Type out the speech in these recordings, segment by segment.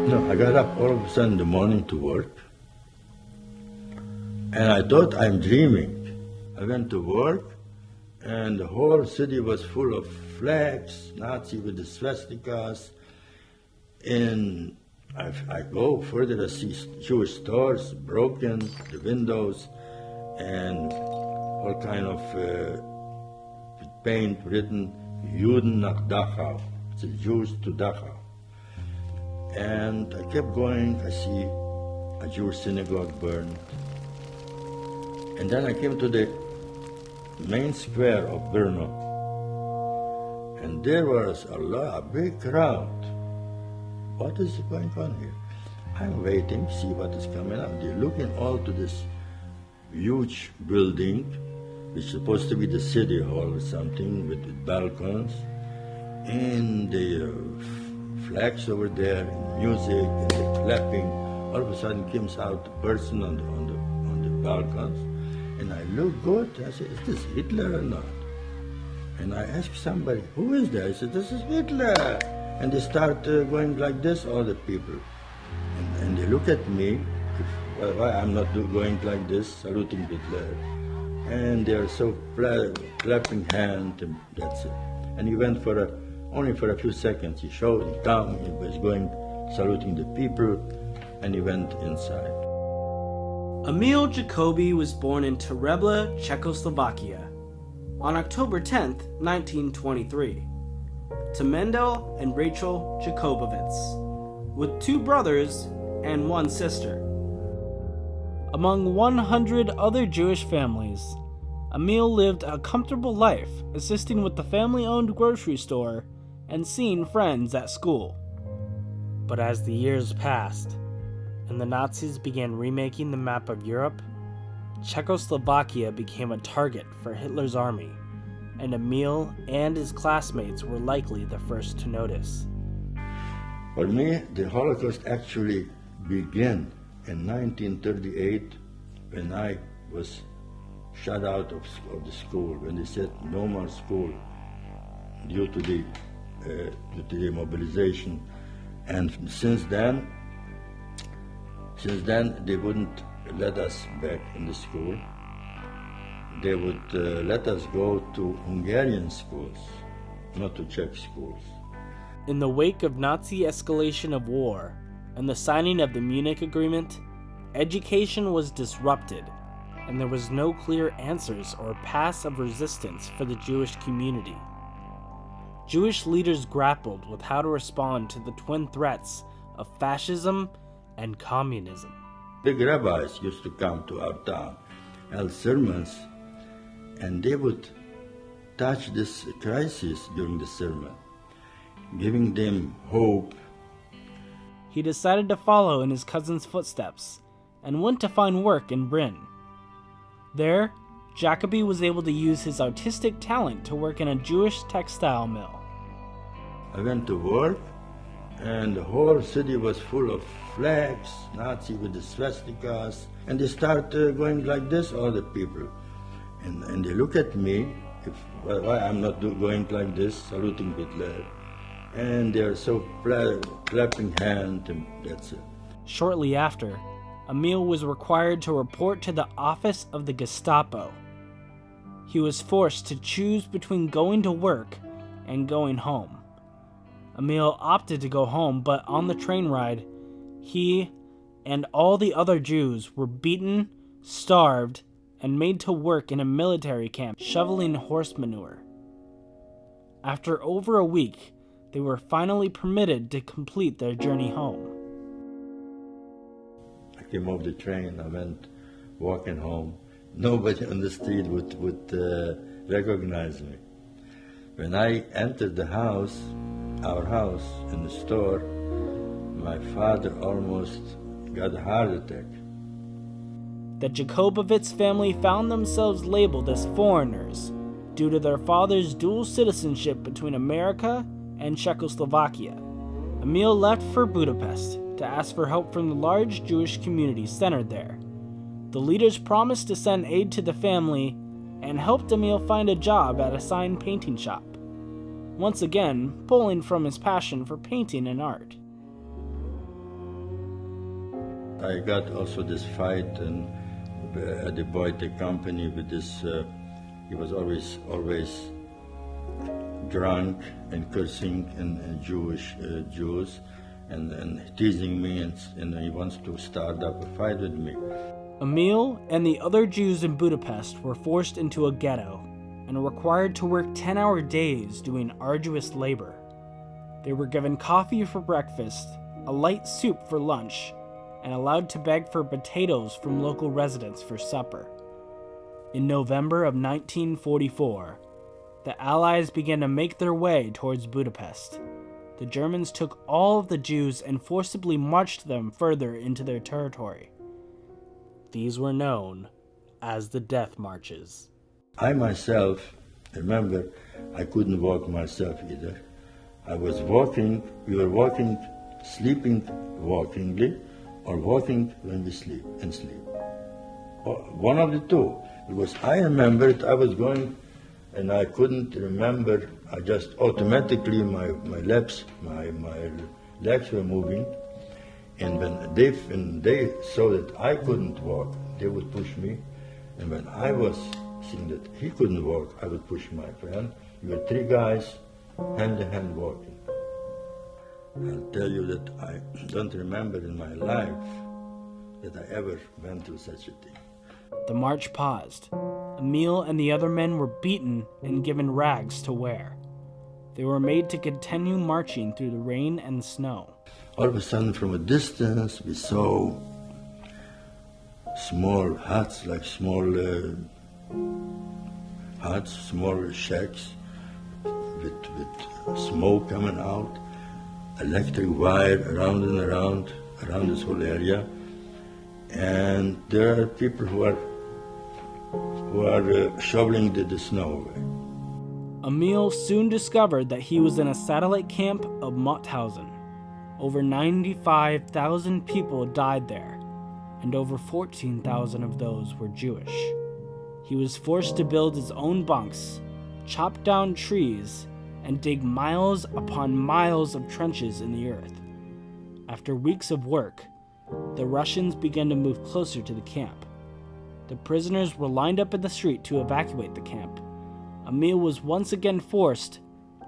No, I got up all of a sudden in the morning to work, and I thought I'm dreaming. I went to work, and the whole city was full of flags, Nazi with the swastikas, and I go further, I see Jewish stores broken, the windows, and all kind of paint written, Juden nach Dachau, it's Jews to Dachau. And I kept going, I see a Jewish synagogue burned. And then I came to the main square of Brno. And there was a big crowd. What is going on here? I'm waiting, see what is coming up. They're looking all to this huge building, which is supposed to be the city hall or something with balcons. And the flags over there, and music, and the clapping. All of a sudden comes out a person on the balcons, and I look good. I said, is this Hitler or not? And I asked somebody, who is that? I said, this is Hitler. And they start going like this, all the people. And they look at me, why I'm not going like this, saluting Hitler. And they're so clapping hands, and that's it. And he went only for a few seconds. He showed, he came, he was going, saluting the people, and he went inside. Emil Jacoby was born in Trebla, Czechoslovakia, on October 10th, 1923, to Mendel and Rachel Jacobovits, with 2 brothers and 1 sister. Among 100 other Jewish families, Emil lived a comfortable life, assisting with the family-owned grocery store and seeing friends at school. But as the years passed, and the Nazis began remaking the map of Europe, Czechoslovakia became a target for Hitler's army, and Emil and his classmates were likely the first to notice. For me, the Holocaust actually began in 1938 when I was shut out of the school, when they said no more school due to the mobilization. And since then they wouldn't let us back in the school. They would let us go to Hungarian schools, not to Czech schools. In the wake of Nazi escalation of war and the signing of the Munich Agreement, education was disrupted, and there was no clear answers or paths of resistance for the Jewish community. Jewish leaders grappled with how to respond to the twin threats of fascism and communism. Big rabbis used to come to our town, held sermons, and they would touch this crisis during the sermon, giving them hope. He decided to follow in his cousin's footsteps and went to find work in Brno. There, Jacoby was able to use his artistic talent to work in a Jewish textile mill. I went to work, and the whole city was full of flags, Nazi with the swastikas, and they start going like this, all the people. And they look at me, why I'm not going like this, saluting Hitler. And they're so clapping hands, and that's it. Shortly after, Emil was required to report to the office of the Gestapo. He was forced to choose between going to work and going home. Emil opted to go home, but on the train ride, he and all the other Jews were beaten, starved, and made to work in a military camp shoveling horse manure. After over a week, they were finally permitted to complete their journey home. I came off the train, I went walking home. Nobody on the street would recognize me. When I entered the house, our house in the store, my father almost got a heart attack. The Jacobovits family found themselves labeled as foreigners due to their father's dual citizenship between America and Czechoslovakia. Emil left for Budapest to ask for help from the large Jewish community centered there. The leaders promised to send aid to the family and helped Emil find a job at a sign painting shop, once again pulling from his passion for painting and art. I got also this fight at the Boite company with this, he was always drunk and cursing and Jews and teasing me, and he wants to start up a fight with me. Emil and the other Jews in Budapest were forced into a ghetto and were required to work 10-hour days doing arduous labor. They were given coffee for breakfast, a light soup for lunch, and allowed to beg for potatoes from local residents for supper. In November of 1944, the Allies began to make their way towards Budapest. The Germans took all of the Jews and forcibly marched them further into their territory. These were known as the Death Marches. I myself, remember, I couldn't walk myself either. I was walking, we were walking, sleeping walkingly, or walking when we sleep. One of the two. Because I remembered I was going, and I couldn't remember. I just automatically my legs were moving, and when they saw that I couldn't walk, they would push me, and when I was seeing that he couldn't walk, I would push my friend. We were three guys, hand in hand walking. I'll tell you that I don't remember in my life that I ever went through such a thing. The march paused. Emil and the other men were beaten and given rags to wear. They were made to continue marching through the rain and the snow. All of a sudden, from a distance, we saw small huts, like small huts, small shacks with smoke coming out, electric wire around and around this whole area. And there are people who are shoveling the snow away. Emil soon discovered that he was in a satellite camp of Mauthausen. Over 95,000 people died there, and over 14,000 of those were Jewish. He was forced to build his own bunks, chop down trees, and dig miles upon miles of trenches in the earth. After weeks of work, the Russians began to move closer to the camp. The prisoners were lined up in the street to evacuate the camp. Emil was once again forced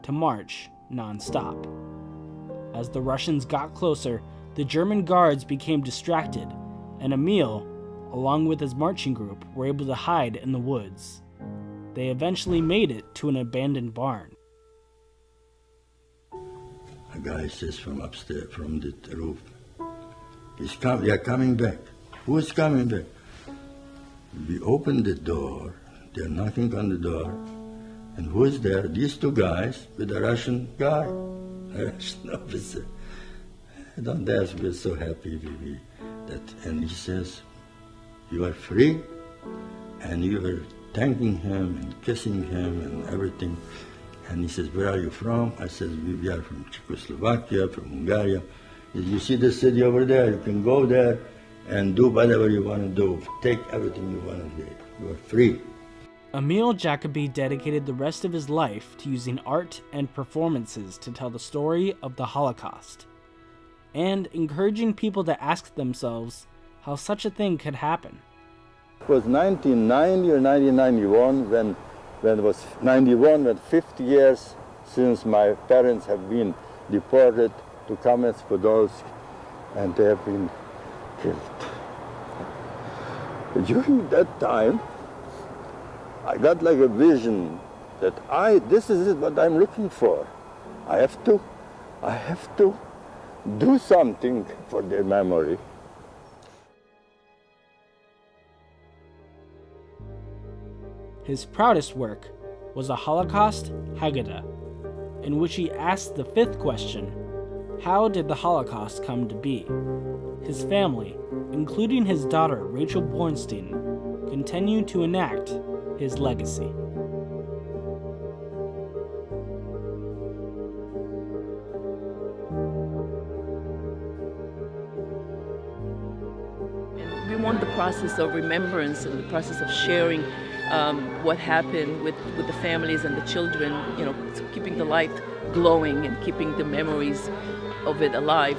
to march non-stop. As the Russians got closer, the German guards became distracted, and Emil, along with his marching group, were able to hide in the woods. They eventually made it to an abandoned barn. A guy says from upstairs, from the roof, they are coming back. Who is coming back? We open the door, they're knocking on the door, and who is there? These two guys with a Russian guy, a Russian officer. Don't ask, we're so happy that. And he says, you are free, and you are thanking him and kissing him and everything. And he says, where are you from? I said, we are from Czechoslovakia, from Hungary. He says, you see the city over there? You can go there and do whatever you want to do. Take everything you want to do. You are free. Emil Jacoby dedicated the rest of his life to using art and performances to tell the story of the Holocaust, and encouraging people to ask themselves how such a thing could happen. It was 1990 or 1991 when it was 91, when 50 years since my parents have been deported to Kamensk-Podolsk, and they have been killed. During that time, I got like a vision that this is what I'm looking for. I have to do something for their memory. His proudest work was a Holocaust Haggadah, in which he asked the fifth question, how did the Holocaust come to be? His family, including his daughter Rachel Bornstein, continued to enact his legacy. We want the process of remembrance and the process of sharing what happened with the families and the children, keeping the light glowing and keeping the memories of it alive.